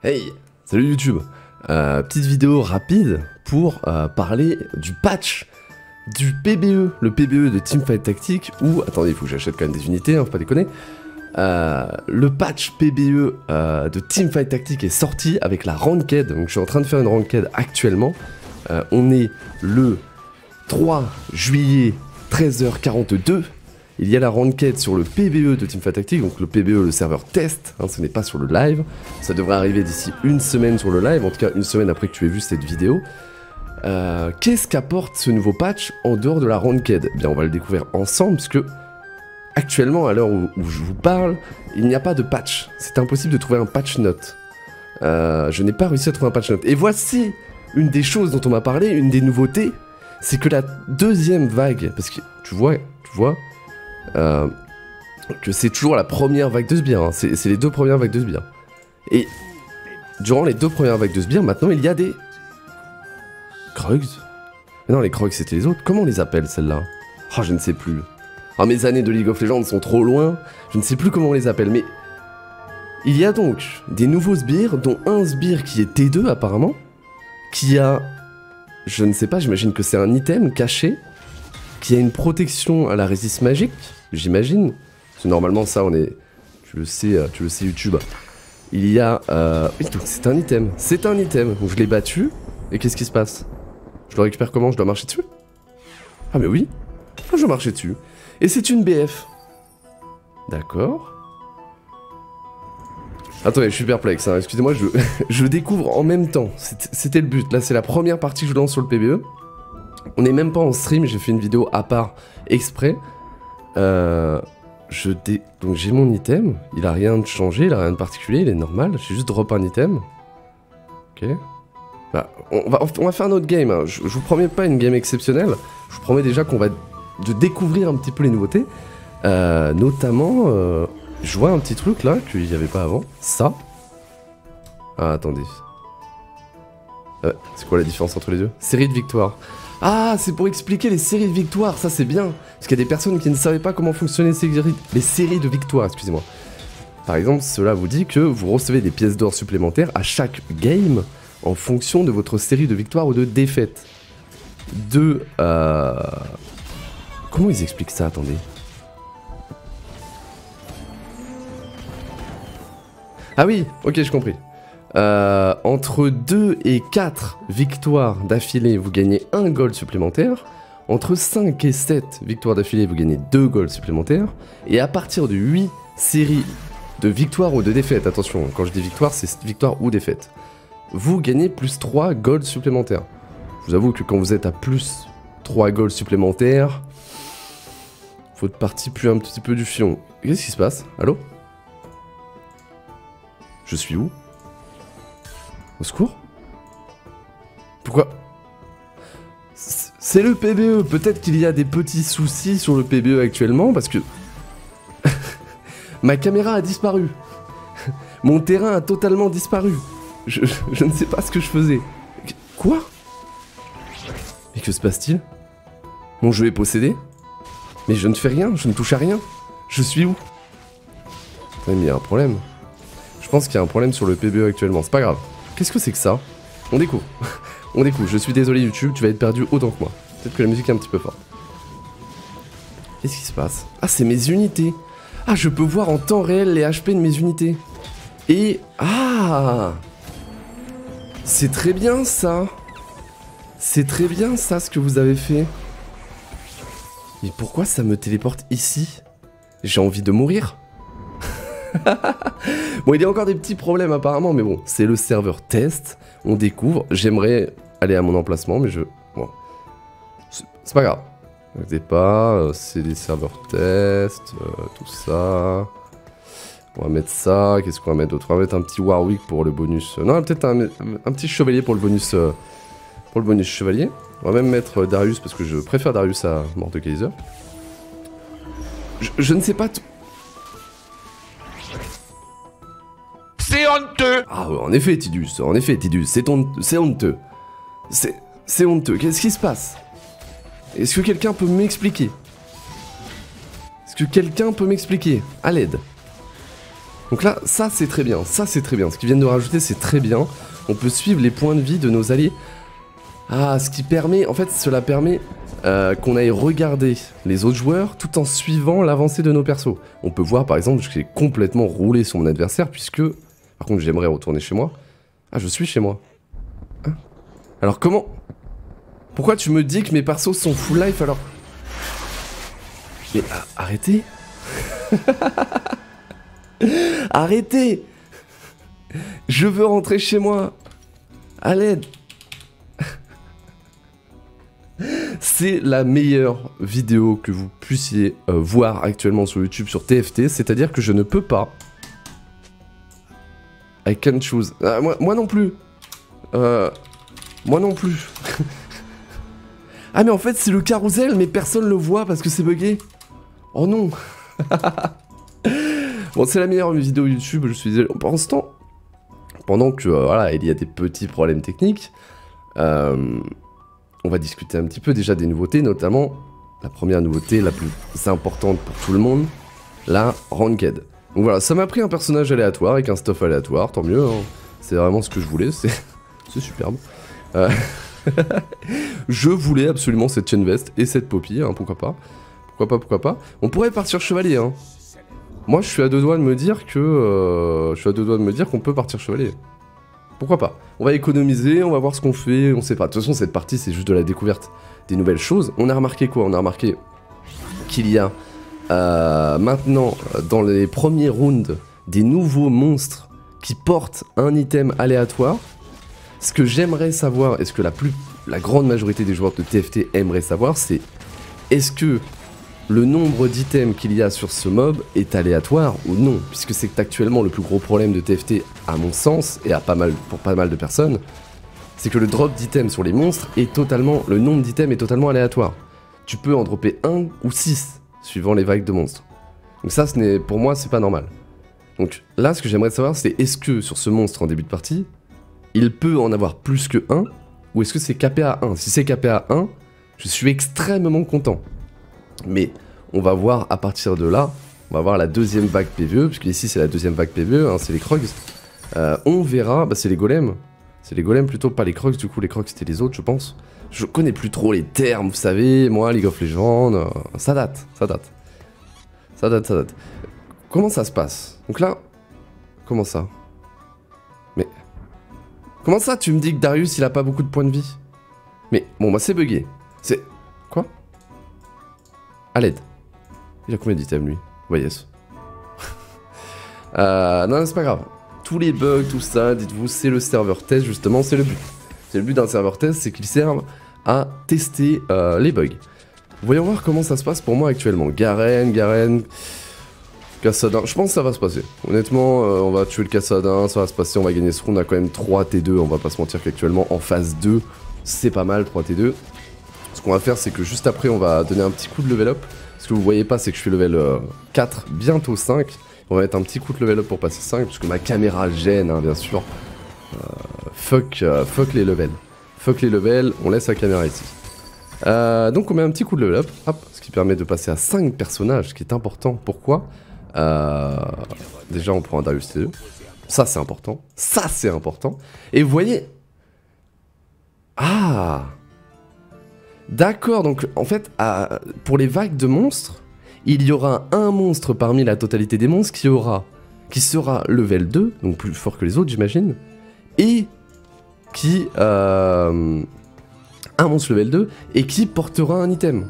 Hey, salut YouTube. Petite vidéo rapide pour parler du patch du PBE, le PBE de Teamfight Tactics, où, attendez, il faut que j'achète quand même des unités, hein, faut pas déconner. Le patch PBE de Teamfight Tactics est sorti avec la ranked, donc je suis en train de faire une ranked actuellement. On est le 3 juillet, 13h42. Il y a la ranked sur le PBE de Teamfight Tactics, donc le PBE, le serveur test, hein, ce n'est pas sur le live. Ça devrait arriver d'ici une semaine sur le live, en tout cas une semaine après que tu aies vu cette vidéo. Qu'est-ce qu'apporte ce nouveau patch en dehors de la ranked? Eh bien, on va le découvrir ensemble, puisque actuellement, à l'heure où je vous parle, il n'y a pas de patch. C'est impossible de trouver un patch note. Je n'ai pas réussi à trouver un patch note. Et voici une des choses dont on m'a parlé, une des nouveautés, c'est que la deuxième vague, parce que tu vois, que c'est toujours la première vague de sbires, hein. C'est les deux premières vagues de sbires. Et durant les deux premières vagues de sbires, maintenant il y a des Krugs. Mais non, les Krugs c'était les autres. Comment on les appelle celles-là? Oh, je ne sais plus. Oh, mes années de League of Legends sont trop loin. Je ne sais plus comment on les appelle. Mais il y a donc des nouveaux sbires, dont un sbire qui est T2 apparemment, qui a, je ne sais pas, j'imagine que c'est un item caché, qui a une protection à la résiste magique, j'imagine. Parce que normalement ça on est, tu le sais YouTube. Il y a, donc c'est un item, donc je l'ai battu, et qu'est-ce qui se passe? Je le récupère comment? Je dois marcher dessus? Ah mais oui, je dois marcher dessus. Et c'est une BF. D'accord. Attendez, je suis perplexe, hein. Excusez-moi, je découvre en même temps. C'était le but. Là, c'est la première partie que je lance sur le PBE. On n'est même pas en stream, j'ai fait une vidéo à part exprès. Donc j'ai mon item, il a rien de changé, il a rien de particulier, il est normal. J'ai juste drop un item. Ok. Bah, on va faire un autre game, hein. Je vous promets pas une game exceptionnelle. Je vous promets déjà qu'on va découvrir un petit peu les nouveautés. Notamment... je vois un petit truc là qu'il n'y avait pas avant. Ça. Ah, attendez. C'est quoi la différence entre les deux? Série de victoires. Ah, c'est pour expliquer les séries de victoires. Ça, c'est bien. Parce qu'il y a des personnes qui ne savaient pas comment fonctionnaient les séries de victoires. Excusez-moi. Par exemple, cela vous dit que vous recevez des pièces d'or supplémentaires à chaque game en fonction de votre série de victoires ou de défaites. Comment ils expliquent ça? Attendez. Ah oui, ok, j'ai compris. Entre 2 et 4 victoires d'affilée, vous gagnez 1 gold supplémentaire. Entre 5 et 7 victoires d'affilée, vous gagnez 2 gold supplémentaires. Et à partir de 8 séries de victoires ou de défaites, attention, quand je dis victoire, c'est victoire ou défaite, vous gagnez plus 3 gold supplémentaires. Je vous avoue que quand vous êtes à plus 3 gold supplémentaires, votre partie pue un petit peu du fion. Qu'est-ce qui se passe? Allô? Je suis où? Au secours? Pourquoi? C'est le PBE. Peut-être qu'il y a des petits soucis sur le PBE actuellement parce que ma caméra a disparu. Mon terrain a totalement disparu. Je ne sais pas ce que je faisais. Quoi? Mais que se passe-t-il? Mon jeu est possédé? Mais je ne fais rien, je ne touche à rien. Je suis où? Mais il y a un problème. Je pense qu'il y a un problème sur le PBE actuellement, c'est pas grave. Qu'est-ce que c'est que ça? On découvre. On découvre, je suis désolé YouTube, tu vas être perdu autant que moi. Peut-être que la musique est un petit peu forte. Qu'est-ce qui se passe? Ah, c'est mes unités. Ah, je peux voir en temps réel les HP de mes unités. Et... ah, c'est très bien ça. C'est très bien ça ce que vous avez fait. Mais pourquoi ça me téléporte ici? J'ai envie de mourir. Bon, il y a encore des petits problèmes apparemment, mais bon, c'est le serveur test, on découvre. J'aimerais aller à mon emplacement, mais bon, c'est pas grave. Ne vous inquiétez pas, c'est des serveurs test, tout ça. On va mettre ça, qu'est-ce qu'on va mettre d'autre? On va mettre un petit Warwick pour le bonus. Non, peut-être un petit chevalier pour le bonus chevalier. On va même mettre Darius, parce que je préfère Darius à Mordekaiser. Je ne sais pas... C'est honteux! Ah, en effet, Tidus, c'est honteux. C'est honteux. Qu'est-ce qui se passe? Est-ce que quelqu'un peut m'expliquer? À l'aide. Donc là, ça c'est très bien, ça c'est très bien. Ce qu'ils viennent de rajouter, c'est très bien. On peut suivre les points de vie de nos alliés. Ah, ce qui permet, en fait, cela permet qu'on aille regarder les autres joueurs tout en suivant l'avancée de nos persos. On peut voir par exemple que j'ai complètement roulé sur mon adversaire puisque... Par contre, j'aimerais retourner chez moi. Ah, je suis chez moi. Hein? Alors comment... Pourquoi tu me dis que mes persos sont full life alors? Mais arrêtez. Arrêtez. Je veux rentrer chez moi. À l'aide. C'est la meilleure vidéo que vous puissiez voir actuellement sur YouTube sur TFT, c'est-à-dire que je ne peux pas. I can't choose. Ah, moi non plus. Moi non plus. Ah mais en fait c'est le carrousel, mais personne le voit parce que c'est bugué. Oh non. Bon, c'est la meilleure vidéo YouTube, je suis désolé. Pour l'instant, pendant que voilà, il y a des petits problèmes techniques, on va discuter un petit peu déjà des nouveautés, notamment la première nouveauté la plus importante pour tout le monde, la Ranked. Donc voilà, ça m'a pris un personnage aléatoire avec un stuff aléatoire, tant mieux, hein. C'est vraiment ce que je voulais, c'est superbe. Je voulais absolument cette chain vest et cette poppy, hein, pourquoi pas. Pourquoi pas. On pourrait partir chevalier, hein. Moi, je suis à deux doigts de me dire que... qu'on peut partir chevalier. Pourquoi pas? On va économiser, on va voir ce qu'on fait, on sait pas. De toute façon, cette partie, c'est juste de la découverte des nouvelles choses. On a remarqué quoi? On a remarqué qu'il y a maintenant, dans les premiers rounds, des nouveaux monstres qui portent un item aléatoire. Ce que j'aimerais savoir, et ce que la grande majorité des joueurs de TFT aimeraient savoir, c'est est-ce que le nombre d'items qu'il y a sur ce mob est aléatoire ou non, puisque c'est actuellement le plus gros problème de TFT à mon sens, et pour pas mal de personnes, c'est que le drop d'items sur les monstres est totalement, le nombre d'items est totalement aléatoire. Tu peux en dropper 1 ou 6, suivant les vagues de monstres. Donc ça, pour moi, c'est pas normal. Donc là, ce que j'aimerais savoir, c'est est-ce que sur ce monstre en début de partie, il peut en avoir plus que 1, ou est-ce que c'est capé à 1? Si c'est capé à 1, je suis extrêmement content. Mais on va voir à partir de là, on va voir la deuxième vague PvE, puisque ici c'est la deuxième vague PvE, hein, c'est les Krogs. On verra, bah c'est les golems. C'est les golems plutôt, pas les Krogs, du coup les Krogs c'était les autres je pense. Je connais plus trop les termes, vous savez, moi League of Legends, ça date. Comment ça se passe? Donc là, comment ça? Mais... Comment ça tu me dis que Darius il a pas beaucoup de points de vie? Mais bon bah c'est bugué. C'est... Quoi? À l'aide. Il a combien d'items lui? Ouais, yes. Non, c'est pas grave. Tous les bugs, tout ça, dites-vous, c'est le serveur test, justement, c'est le but. C'est le but d'un serveur test, c'est qu'il serve à tester les bugs. Voyons voir comment ça se passe pour moi actuellement. Garen, Kassadin, je pense que ça va se passer. Honnêtement, on va tuer le Kassadin, ça va se passer, on va gagner ce round, on a quand même 3 T2, on va pas se mentir qu'actuellement, en phase 2, c'est pas mal, 3 T2. Ce qu'on va faire, c'est que juste après, on va donner un petit coup de level up. Ce que vous voyez pas, c'est que je suis level 4, bientôt 5. On va mettre un petit coup de level up pour passer 5, parce que ma caméra gêne, hein, bien sûr. Fuck les levels. Fuck les levels, on laisse la caméra ici. Donc on met un petit coup de level up, hop, ce qui permet de passer à 5 personnages, ce qui est important. Pourquoi? Déjà, on prend un Darius T2. Ça, c'est important. Ça, c'est important. Et vous voyez... Ah! D'accord, donc en fait, pour les vagues de monstres, il y aura un monstre parmi la totalité des monstres qui sera level 2, donc plus fort que les autres j'imagine, et qui... un monstre level 2, et qui portera un item.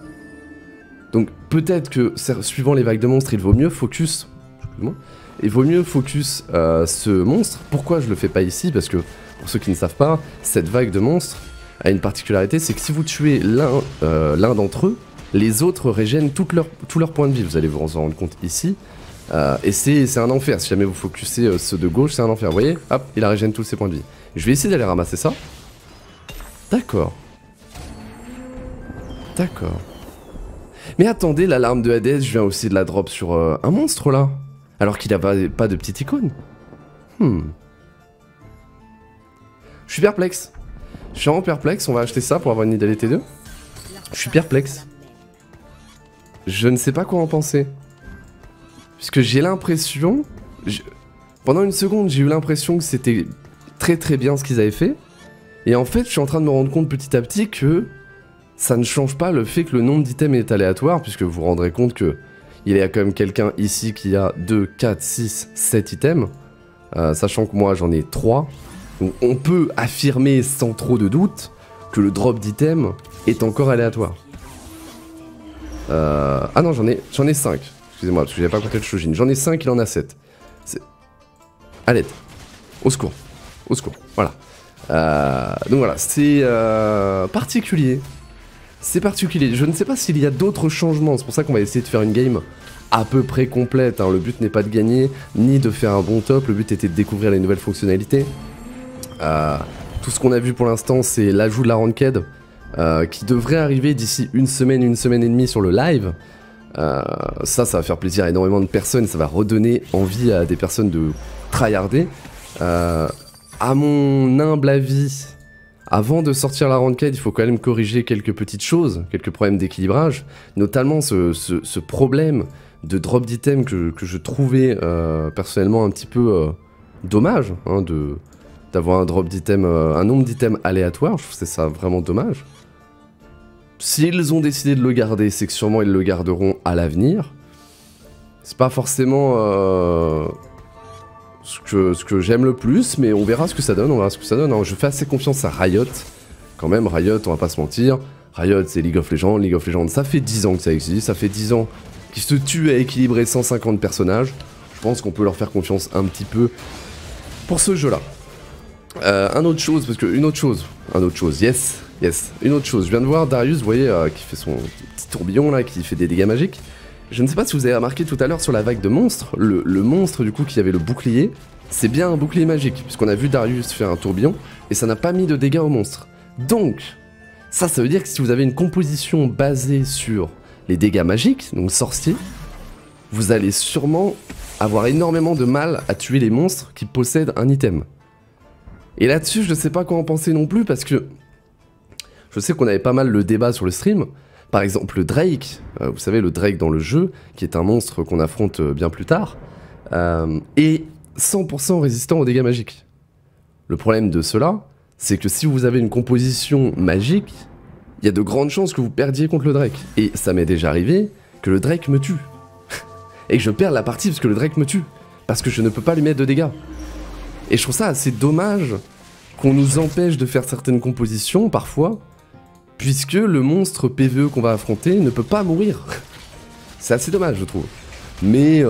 Donc peut-être que, suivant les vagues de monstres, il vaut mieux focus... Excuse-moi. Il vaut mieux focus ce monstre. Pourquoi je le fais pas ici? Parce que, pour ceux qui ne savent pas, cette vague de monstres a une particularité, c'est que si vous tuez l'un d'entre eux, les autres régènent tous leurs points de vie. Vous allez vous en rendre compte ici. Et c'est un enfer. Si jamais vous focusez ceux de gauche, c'est un enfer. Vous voyez? Hop, il régène tous ses points de vie. Je vais essayer d'aller ramasser ça. D'accord. D'accord. Mais attendez, l'alarme de Hades, je viens aussi de la drop sur un monstre là. Alors qu'il n'a pas de petite icône. Je suis perplexe. Je suis vraiment perplexe, on va acheter ça pour avoir une idéalité 2. Je suis perplexe. Je ne sais pas quoi en penser. Puisque j'ai l'impression... Pendant une seconde, j'ai eu l'impression que c'était très très bien ce qu'ils avaient fait. Et en fait, je suis en train de me rendre compte petit à petit que ça ne change pas le fait que le nombre d'items est aléatoire, puisque vous vous rendrez compte que il y a quand même quelqu'un ici qui a 2, 4, 6, 7 items. Sachant que moi j'en ai 3. Donc on peut affirmer sans trop de doute que le drop d'items est encore aléatoire. Ah non, j'en ai 5. Excusez-moi, parce que j'avais pas compté le Shojin. J'en ai 5, il en a 7. À l'aide. Au secours. Au secours. Voilà. Donc voilà, c'est particulier. C'est particulier. Je ne sais pas s'il y a d'autres changements. C'est pour ça qu'on va essayer de faire une game à peu près complète. Hein. Le but n'est pas de gagner, ni de faire un bon top. Le but était de découvrir les nouvelles fonctionnalités. Tout ce qu'on a vu pour l'instant, c'est l'ajout de la ranked, qui devrait arriver d'ici une semaine et demie sur le live. Ça va faire plaisir à énormément de personnes. Ça va redonner envie à des personnes de tryharder. À mon humble avis, avant de sortir la ranked, il faut quand même corriger quelques petites choses, quelques problèmes d'équilibrage, notamment ce problème de drop d'item que je trouvais personnellement un petit peu dommage, hein, d'avoir un drop d'item, un nombre d'items aléatoire. Je trouve ça vraiment dommage. S'ils ont décidé de le garder, c'est que sûrement ils le garderont à l'avenir. C'est pas forcément ce que j'aime le plus, mais on verra ce que ça donne, Alors, je fais assez confiance à Riot. Quand même, Riot, on va pas se mentir. Riot, c'est League of Legends. League of Legends, ça fait 10 ans que ça existe. Ça fait 10 ans qu'ils se tuent à équilibrer 150 personnages. Je pense qu'on peut leur faire confiance un petit peu pour ce jeu-là. Une autre chose, yes, une autre chose. Je viens de voir Darius, vous voyez, qui fait son petit tourbillon là, qui fait des dégâts magiques. Je ne sais pas si vous avez remarqué tout à l'heure sur la vague de monstres, le monstre du coup qui avait le bouclier, c'est bien un bouclier magique, puisqu'on a vu Darius faire un tourbillon, et ça n'a pas mis de dégâts au monstre. Donc, ça veut dire que si vous avez une composition basée sur les dégâts magiques, donc sorciers, vous allez sûrement avoir énormément de mal à tuer les monstres qui possèdent un item. Et là-dessus, je ne sais pas quoi en penser non plus, parce que je sais qu'on avait pas mal le débat sur le stream. Par exemple, le Drake, vous savez, le Drake dans le jeu, qui est un monstre qu'on affronte bien plus tard, est 100% résistant aux dégâts magiques. Le problème de cela, c'est que si vous avez une composition magique, il y a de grandes chances que vous perdiez contre le Drake. Et ça m'est déjà arrivé que le Drake me tue. Et que je perds la partie parce que le Drake me tue. Parce que je ne peux pas lui mettre de dégâts. Et je trouve ça assez dommage qu'on nous empêche de faire certaines compositions, parfois, puisque le monstre PvE qu'on va affronter ne peut pas mourir. C'est assez dommage, je trouve. Mais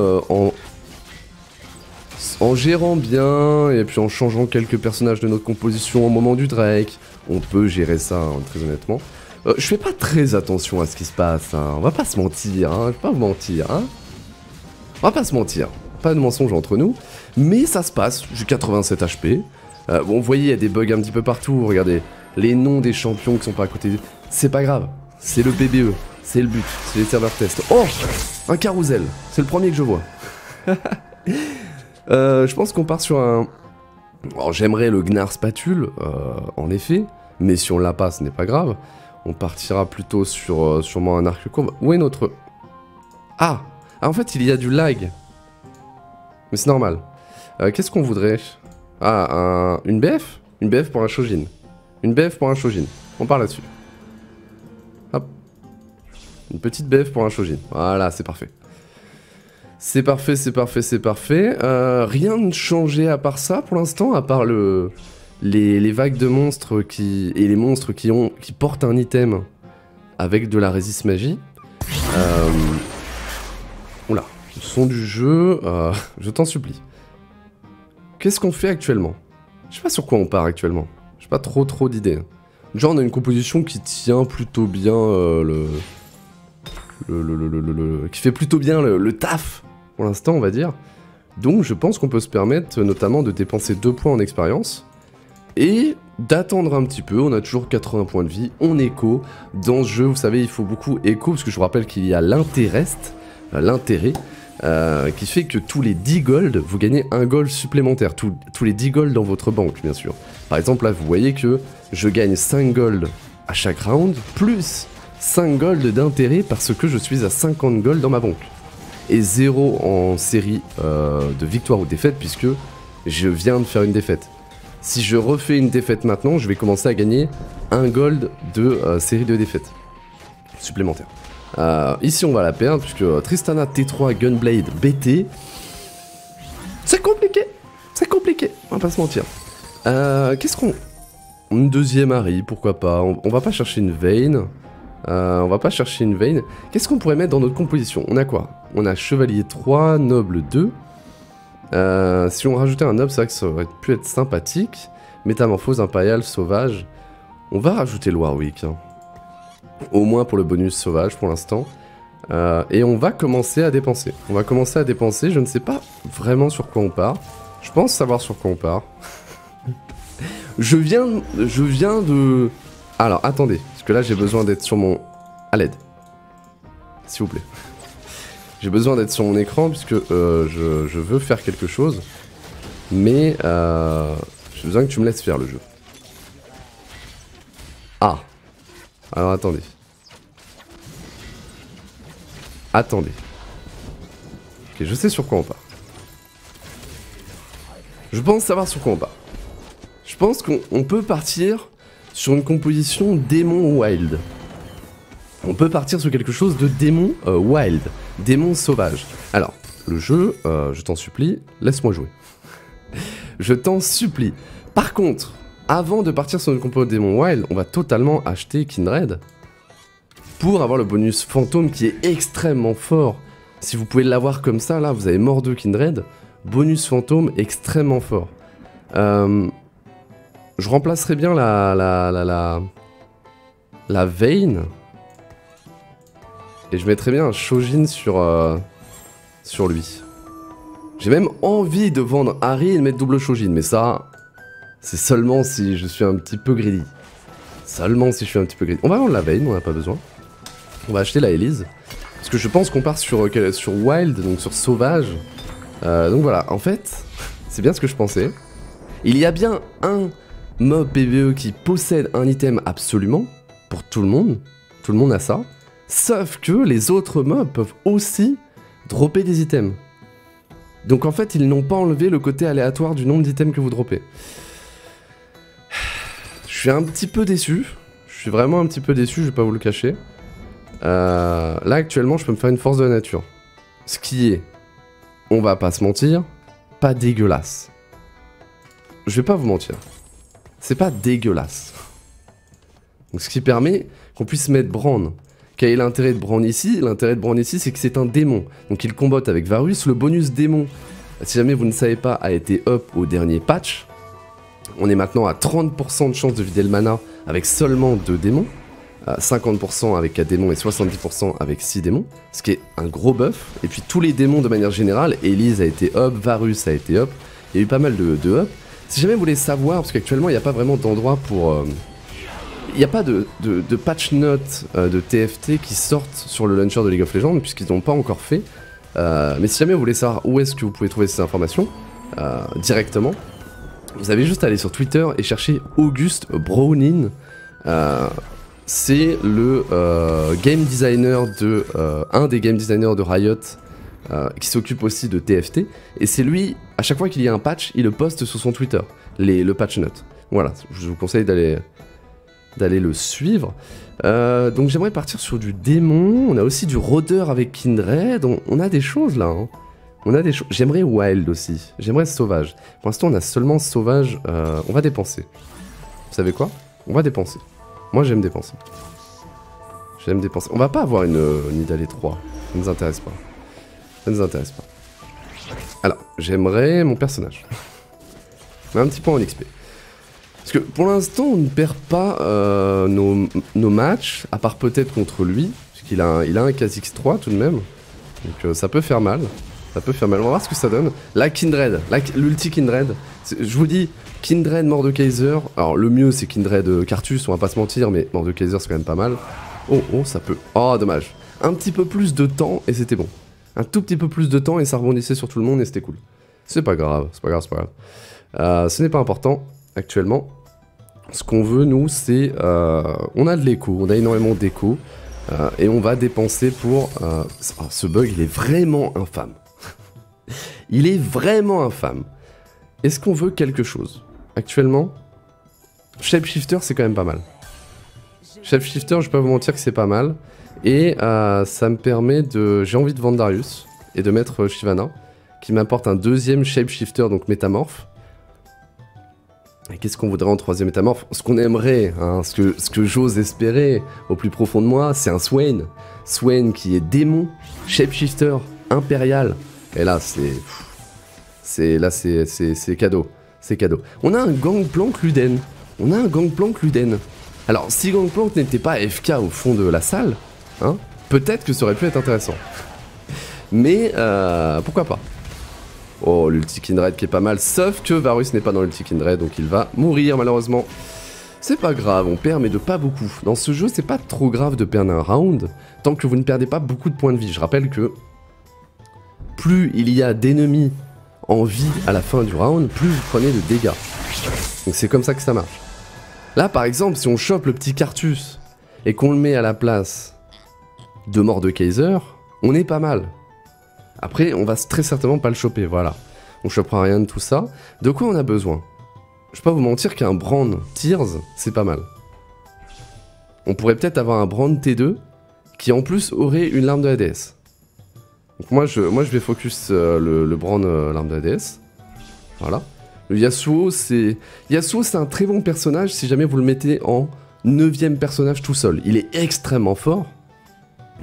en gérant bien, et puis en changeant quelques personnages de notre composition au moment du Drake, on peut gérer ça, hein, très honnêtement. Je fais pas très attention à ce qui se passe, hein. On va pas se mentir, hein. Je vais pas vous mentir, hein. On va pas se mentir. Pas de mensonge entre nous. Mais ça se passe, j'ai 87 HP. Bon, vous voyez, il y a des bugs un petit peu partout. Regardez, les noms des champions qui sont pas à côté. C'est pas grave, c'est le PBE, c'est le but, c'est les serveurs test. Oh, un carrousel, c'est le premier que je vois. Je pense qu'on part sur un... Alors, j'aimerais le Gnar Spatule, en effet, mais si on l'a pas, ce n'est pas grave. On partira plutôt sur sûrement un arc courbe. Où est notre... Ah, en fait, il y a du lag. Mais c'est normal. Qu'est-ce qu'on voudrait? Ah, une BF? Une BF pour un Shojin. Une BF pour un Shojin. On part là-dessus. Hop. Une petite BF pour un Shojin. Voilà, c'est parfait. C'est parfait, c'est parfait, c'est parfait. Rien de changé à part ça pour l'instant, à part les vagues de monstres et les monstres qui portent un item avec de la résiste magie. Oula, le son du jeu, je t'en supplie. Qu'est-ce qu'on fait actuellement? Je sais pas sur quoi on part actuellement. J'ai pas trop d'idées. Déjà, on a une composition qui tient plutôt bien qui fait plutôt bien le taf pour l'instant, on va dire. Donc, je pense qu'on peut se permettre notamment de dépenser 2 points en expérience et d'attendre un petit peu. On a toujours 80 points de vie, on écho. Dans ce jeu, vous savez, il faut beaucoup écho parce que je vous rappelle qu'il y a l'intérêt qui fait que tous les 10 gold, vous gagnez 1 gold supplémentaire. Tous les 10 gold dans votre banque, bien sûr. Par exemple, là, vous voyez que je gagne 5 gold à chaque round, plus 5 gold d'intérêt parce que je suis à 50 gold dans ma banque. et 0 en série de victoire ou défaite, puisque je viens de faire une défaite. Si je refais une défaite maintenant, je vais commencer à gagner un gold de série de défaites supplémentaires. Ici on va la perdre, puisque Tristana T3 Gunblade BT, c'est compliqué, on va pas se mentir. Qu'est-ce qu'on... Une deuxième Harry, pourquoi pas, on va pas chercher une Vayne. Qu'est-ce qu'on pourrait mettre dans notre composition? On a quoi? On a Chevalier 3, Noble 2. Si on rajoutait un Noble, c'est vrai que ça aurait pu être sympathique. Métamorphose impériale, sauvage. On va rajouter le Warwick. Hein. Au moins pour le bonus sauvage pour l'instant. Et on va commencer à dépenser. Je ne sais pas vraiment sur quoi on part. Je pense savoir sur quoi on part. Je viens de... Alors, attendez. Parce que là, j'ai besoin d'être sur mon... À l'aide. S'il vous plaît. J'ai besoin d'être sur mon écran, puisque je veux faire quelque chose. Mais, j'ai besoin que tu me laisses faire le jeu. Ah. Alors, attendez. Ok, je sais sur quoi on part. Je pense savoir sur quoi on part. Je pense qu'on peut partir sur une composition démon wild. On peut partir sur quelque chose de démon wild, démon sauvage. Alors, le jeu, je t'en supplie, laisse-moi jouer. Je t'en supplie. Par contre, avant de partir sur une compo démon wild, on va totalement acheter Kindred pour avoir le bonus fantôme qui est extrêmement fort. Si vous pouvez l'avoir comme ça, là, vous avez mort de Kindred, bonus fantôme extrêmement fort. Je remplacerai bien la Vayne. Et je mettrai bien un Shojin sur lui. J'ai même envie de vendre Harry et de mettre double Shojin, mais ça, c'est seulement si je suis un petit peu greedy. On va vendre la Vayne, on n'a pas besoin. On va acheter la Elise. Parce que je pense qu'on part sur Wild, donc sur Sauvage. Donc voilà, en fait, c'est bien ce que je pensais. Il y a bien un mob PvE qui possède un item absolument, pour tout le monde a ça, sauf que les autres mobs peuvent aussi dropper des items. Donc en fait, ils n'ont pas enlevé le côté aléatoire du nombre d'items que vous droppez. Je suis un petit peu déçu, je suis vraiment un petit peu déçu, je vais pas vous le cacher. Là actuellement, je peux me faire une force de la nature. Ce qui est, on va pas se mentir, pas dégueulasse. Je vais pas vous mentir. C'est pas dégueulasse. Donc ce qui permet qu'on puisse mettre Bran. Quel est l'intérêt de Bran ici? L'intérêt de Bran ici, c'est que c'est un démon. Donc il combatte avec Varus. Le bonus démon, si jamais vous ne savez pas, a été up au dernier patch. On est maintenant à 30% de chance de vider le mana avec seulement 2 démons. 50% avec 4 démons et 70% avec 6 démons. Ce qui est un gros buff. Et puis tous les démons de manière générale, Elise a été up, Varus a été up. Il y a eu pas mal de up. Si jamais vous voulez savoir, parce qu'actuellement il n'y a pas vraiment d'endroit pour... Il n'y a pas de patch notes de TFT qui sortent sur le launcher de League of Legends, puisqu'ils n'ont pas encore fait. Mais si jamais vous voulez savoir où est-ce que vous pouvez trouver ces informations, directement, vous avez juste à aller sur Twitter et chercher Auguste Brownin. C'est le game designer de... un des game designers de Riot, qui s'occupe aussi de TFT, et c'est lui, à chaque fois qu'il y a un patch, il le poste sur son Twitter, le patch note. Voilà, je vous conseille d'aller le suivre. Donc j'aimerais partir sur du démon, on a aussi du rôdeur avec Kindred, on a des choses là. Hein. J'aimerais Wild aussi, j'aimerais Sauvage. Pour l'instant on a seulement Sauvage, on va dépenser. Vous savez quoi? On va dépenser. Moi j'aime dépenser. On va pas avoir une Nidalee 3, ça nous intéresse pas. Alors, j'aimerais mon personnage. Mais un petit peu en XP. Parce que pour l'instant, on ne perd pas nos matchs, à part peut-être contre lui. Parce qu'il a un KZX3 tout de même. Donc ça peut faire mal. On va voir ce que ça donne. La Kindred, l'ulti Kindred. Je vous dis, Kindred Mordekaiser. Alors le mieux c'est Kindred Cartus, on va pas se mentir, mais Mordekaiser c'est quand même pas mal. Oh, ça peut. Oh, dommage. Un petit peu plus de temps et c'était bon. Un tout petit peu plus de temps et ça rebondissait sur tout le monde et c'était cool. C'est pas grave. Ce n'est pas important actuellement. Ce qu'on veut, nous, c'est... on a de l'écho, on a énormément d'écho. Et on va dépenser pour... oh, ce bug, il est vraiment infâme. Il est vraiment infâme. Est-ce qu'on veut quelque chose? Actuellement, Shapeshifter, c'est quand même pas mal. Shapeshifter, je vais pas vous mentir que c'est pas mal. Et ça me permet de... J'ai envie de vendre Darius et de mettre Shyvana, qui m'apporte un deuxième Shapeshifter, donc métamorphe. Et qu'est-ce qu'on voudrait en troisième métamorphe? Ce qu'on aimerait, hein, ce que j'ose espérer au plus profond de moi, c'est un Swain. Swain qui est démon, Shapeshifter, impérial. Et là, c'est cadeau. C'est cadeau. On a un Gangplank Luden. On a un Gangplank Luden. Alors, si Gangplank n'était pas AFK au fond de la salle, hein, peut-être que ça aurait pu être intéressant. Mais, pourquoi pas? Oh, l'ulti Kindred qui est pas mal, sauf que Varus n'est pas dans l'ulti Kindred, donc il va mourir malheureusement. C'est pas grave, on perd mais de pas beaucoup. Dans ce jeu, c'est pas trop grave de perdre un round, tant que vous ne perdez pas beaucoup de points de vie. Je rappelle que plus il y a d'ennemis en vie à la fin du round, plus vous prenez de dégâts. Donc c'est comme ça que ça marche. Là par exemple, si on chope le petit Cartus et qu'on le met à la place de Mordekaiser, on est pas mal. Après, on va très certainement pas le choper, voilà. On chopera rien de tout ça. De quoi on a besoin? Je vais pas vous mentir qu'un Brand Tears, c'est pas mal. On pourrait peut-être avoir un Brand T2 qui en plus aurait une larme de la déesse. Donc moi je vais focus le Brand larme de la déesse. Voilà. Le Yasuo, c'est un très bon personnage si jamais vous le mettez en 9ème personnage tout seul. Il est extrêmement fort,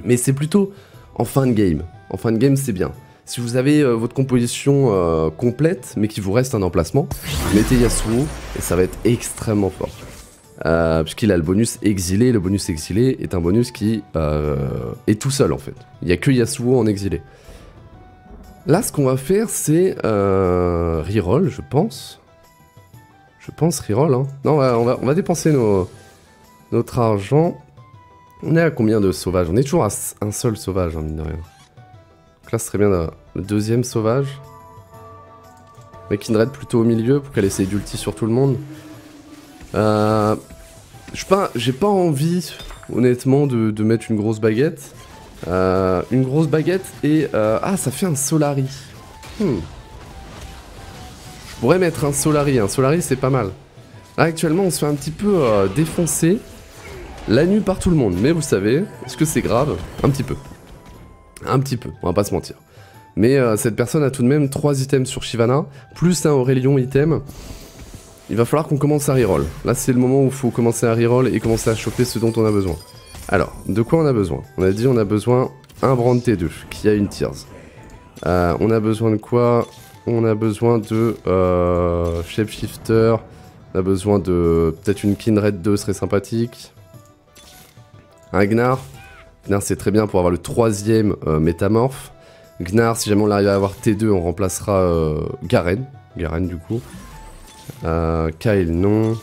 mais c'est plutôt en fin de game. En fin de game, c'est bien. Si vous avez votre composition complète, mais qu'il vous reste un emplacement, mettez Yasuo et ça va être extrêmement fort. Puisqu'il a le bonus exilé. Le bonus exilé est un bonus qui est tout seul en fait. Il n'y a que Yasuo en exilé. Là, ce qu'on va faire, c'est reroll, je pense. Je pense reroll. Hein. Non, on va dépenser notre argent. On est à combien de sauvages? On est toujours à un seul sauvage, hein, mine de rien. Donc là, ce serait bien le deuxième sauvage. Mais Kindred plutôt au milieu pour qu'elle essaye d'ulti sur tout le monde. J'ai pas envie, honnêtement, de mettre une grosse baguette. Une grosse baguette et... ah, ça fait un Solari. Je pourrais mettre un Solari. Un Solari, c'est pas mal. Là, actuellement, on se fait un petit peu défoncer la nuit par tout le monde. Mais vous savez, est-ce que c'est grave? Un petit peu. Un petit peu, on va pas se mentir. Mais cette personne a tout de même 3 items sur Shyvana, plus un Aurelion item. Il va falloir qu'on commence à reroll. Là, c'est le moment où il faut commencer à reroll et commencer à choper ce dont on a besoin. Alors, de quoi on a besoin? On a dit on a besoin un Brand T2 qui a une Tears. On a besoin de quoi? On a besoin de Shapeshifter. On a besoin de... peut-être une Kindred 2 serait sympathique. Un Gnar. Gnar c'est très bien pour avoir le 3ème métamorphe. Gnar, si jamais on arrive à avoir T2, on remplacera Garen. Garen du coup. Kyle non.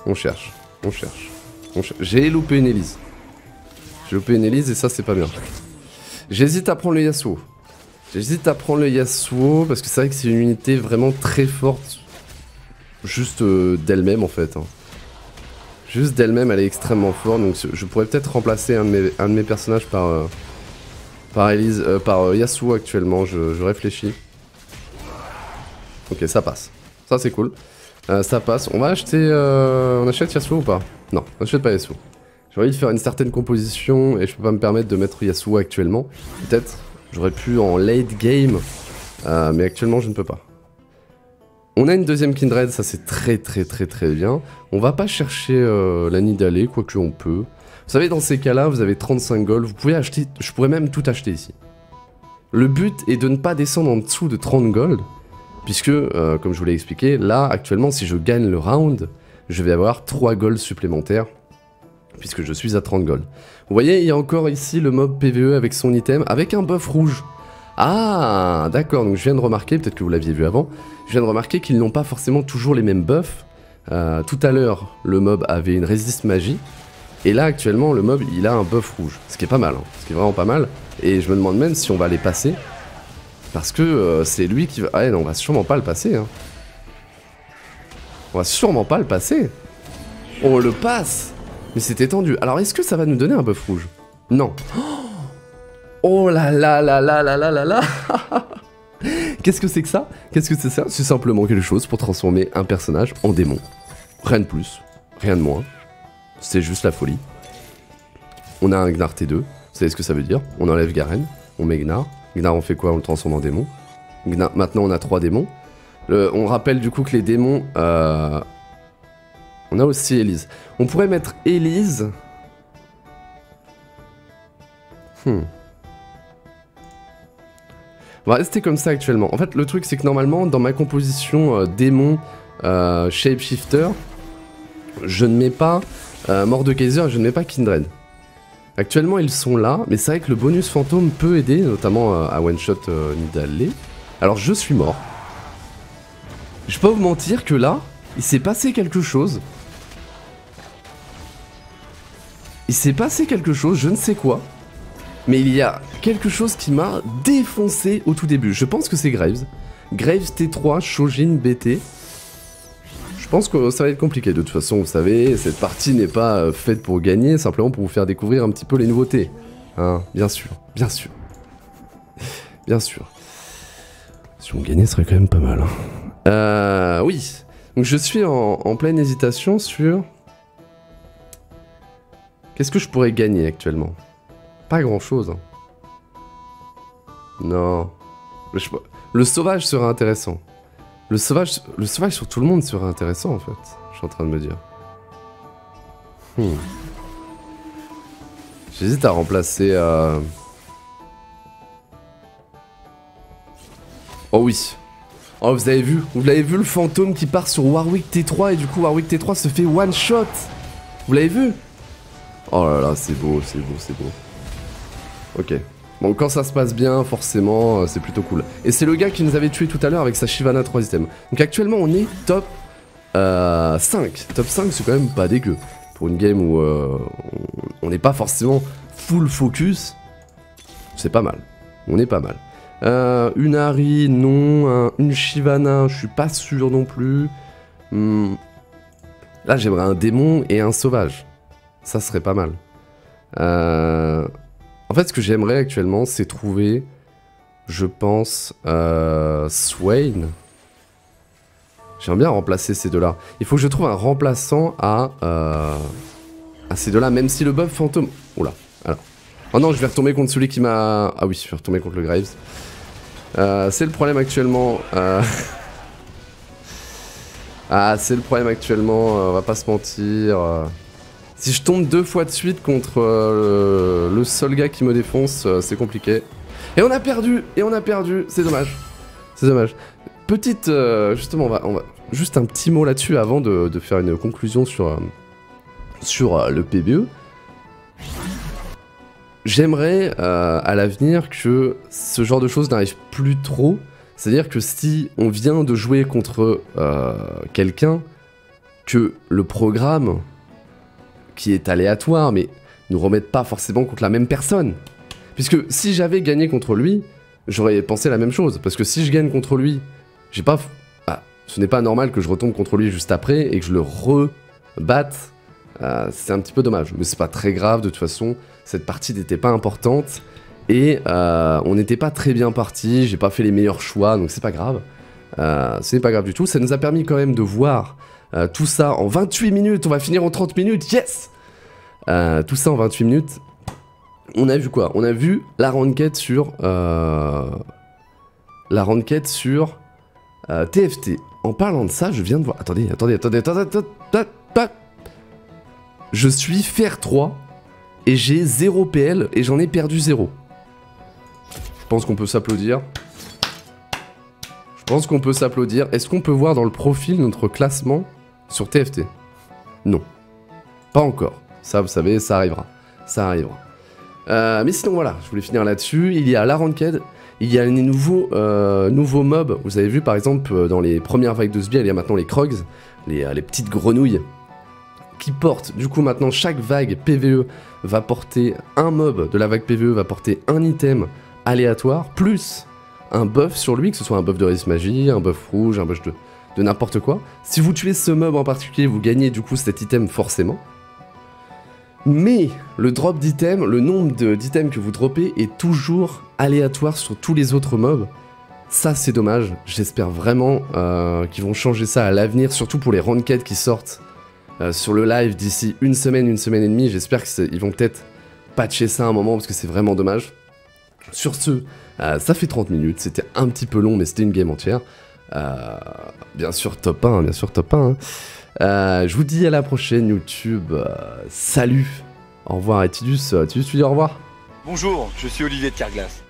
On cherche. J'ai loupé une Elise. J'ai loupé une Elise et ça c'est pas bien. J'hésite à prendre le Yasuo. Parce que c'est vrai que c'est une unité vraiment très forte. Juste d'elle-même en fait. Hein. Juste d'elle-même, elle est extrêmement forte. Donc je pourrais peut-être remplacer un de mes personnages par Yasuo actuellement. Je réfléchis. Ok, ça passe. Ça c'est cool. Ça passe. On va acheter... on achète Yasuo ou pas? Non, on achète pas Yasuo. J'ai envie de faire une certaine composition et je peux pas me permettre de mettre Yasuo actuellement. Peut-être j'aurais pu en late game, mais actuellement je ne peux pas. On a une deuxième Kindred, ça c'est très bien. On va pas chercher la Nidalée, quoique on peut. Vous savez, dans ces cas-là, vous avez 35 gold, vous pouvez acheter... Je pourrais même tout acheter ici. Le but est de ne pas descendre en dessous de 30 gold. Puisque, comme je vous l'ai expliqué, là, actuellement, si je gagne le round, je vais avoir 3 gold supplémentaires, puisque je suis à 30 gold. Vous voyez, il y a encore ici le mob PvE avec son item, avec un buff rouge. Ah, d'accord, donc je viens de remarquer, peut-être que vous l'aviez vu avant, je viens de remarquer qu'ils n'ont pas forcément toujours les mêmes buffs. Tout à l'heure, le mob avait une résiste magie, et là, actuellement, le mob, il a un buff rouge, ce qui est pas mal, hein, ce qui est vraiment pas mal, et je me demande même si on va les passer. Parce que c'est lui qui va... Ah non, on va sûrement pas le passer. Hein. On va sûrement pas le passer. On le passe. Mais c'était tendu. Alors, est-ce que ça va nous donner un buff rouge? Non. Oh là là là là là là là là. Qu'est-ce que c'est que ça? Qu'est-ce que c'est ça? C'est simplement quelque chose pour transformer un personnage en démon. Rien de plus, rien de moins. C'est juste la folie. On a un Gnar T2. Vous savez ce que ça veut dire? On enlève Garen, on met Gnar. Gnar, on fait quoi? On le transforme en démon. Gnar, maintenant, on a 3 démons. On rappelle du coup que les démons... On a aussi Elise. On pourrait mettre Elise... On va rester comme ça actuellement. En fait, le truc, c'est que normalement, dans ma composition démon shapeshifter, je ne mets pas Mordekaiser, je ne mets pas Kindred. Actuellement, ils sont là, mais c'est vrai que le bonus fantôme peut aider, notamment à one-shot Nidalee. Alors, je suis mort. Je peux pas vous mentir que là, il s'est passé quelque chose. Il s'est passé quelque chose, je ne sais quoi. Mais il y a quelque chose qui m'a défoncé au tout début. Je pense que c'est Graves. Graves T3, Shojin BT. Je pense que ça va être compliqué. De toute façon, vous savez, cette partie n'est pas faite pour gagner, simplement pour vous faire découvrir un petit peu les nouveautés. Hein, bien sûr, bien sûr. Bien sûr. Si on gagnait, ce serait quand même pas mal. Hein. Oui. Donc je suis en pleine hésitation sur... Qu'est-ce que je pourrais gagner actuellement? Pas grand chose. Hein. Non. Le sauvage serait intéressant. Le sauvage sur tout le monde serait intéressant en fait. Je suis en train de me dire. J'hésite à remplacer... Oh oui. Oh, vous avez vu? Vous l'avez vu le fantôme qui part sur Warwick T3 et du coup Warwick T3 se fait one shot. Vous l'avez vu? Oh là là, c'est beau, c'est beau, c'est beau. Ok. Bon, quand ça se passe bien, forcément, c'est plutôt cool. Et c'est le gars qui nous avait tué tout à l'heure avec sa Shyvana 3 items. Donc actuellement, on est top 5. Top 5, c'est quand même pas dégueu. Pour une game où on n'est pas forcément full focus, c'est pas mal. On est pas mal. Une Ahri, non. Une Shyvana, je suis pas sûr non plus. Là, j'aimerais un démon et un sauvage. Ça serait pas mal. En fait, ce que j'aimerais actuellement, c'est trouver, je pense, Swain. J'aimerais bien remplacer ces deux-là. Il faut que je trouve un remplaçant à ces deux-là, même si le buff fantôme... Oula, alors... Oh non, je vais retomber contre celui qui m'a... Ah oui, je vais retomber contre le Graves. C'est le problème actuellement... Ah, c'est le problème actuellement, on va pas se mentir... Si je tombe 2 fois de suite contre le seul gars qui me défonce, c'est compliqué. Et on a perdu, c'est dommage. C'est dommage. Petite... justement, on va... Juste un petit mot là-dessus avant de faire une conclusion sur le PBE. J'aimerais à l'avenir que ce genre de choses n'arrive plus trop. C'est-à-dire que si on vient de jouer contre quelqu'un, que le programme... qui est aléatoire, mais nous remettent pas forcément contre la même personne. Puisque si j'avais gagné contre lui, j'aurais pensé la même chose. Parce que si je gagne contre lui, j'ai pas... Ah, ce n'est pas normal que je retombe contre lui juste après et que je le rebatte. C'est un petit peu dommage. Mais c'est pas très grave, de toute façon. Cette partie n'était pas importante. Et on n'était pas très bien parti. J'ai pas fait les meilleurs choix, donc c'est pas grave. Ce n'est pas grave du tout. Ça nous a permis quand même de voir... tout ça en 28 minutes, on va finir en 30 minutes, yes! Tout ça en 28 minutes. On a vu quoi? On a vu la ranked sur... TFT. En parlant de ça, je viens de voir... Attendez. Je suis fer 3 et j'ai 0 PL et j'en ai perdu 0. Je pense qu'on peut s'applaudir. Est-ce qu'on peut voir dans le profil notre classement sur TFT? Non. Pas encore. Ça, vous savez, ça arrivera. Ça arrivera. Mais sinon, voilà, je voulais finir là-dessus. Il y a la ranked, il y a les nouveaux mobs. Vous avez vu, par exemple, dans les premières vagues de Sbire, il y a maintenant les Krogs, les petites grenouilles, qui portent, du coup, maintenant, chaque vague PVE va porter un mob de la vague PVE, va porter un item aléatoire, plus un buff sur lui, que ce soit un buff de résiste magie, un buff rouge, un buff de n'importe quoi. Si vous tuez ce mob en particulier, vous gagnez du coup cet item forcément. Mais le drop d'item, le nombre d'items que vous droppez est toujours aléatoire sur tous les autres mobs. Ça c'est dommage, j'espère vraiment qu'ils vont changer ça à l'avenir, surtout pour les ranked qui sortent sur le live d'ici une semaine et demie. J'espère qu'ils vont peut-être patcher ça à un moment parce que c'est vraiment dommage. Sur ce, ça fait 30 minutes, c'était un petit peu long mais c'était une game entière. Bien sûr top 1, bien sûr top 1. Je vous dis à la prochaine YouTube, salut, au revoir. Et Tidus, tu dis au revoir? Bonjour, je suis Olivier de Carglass.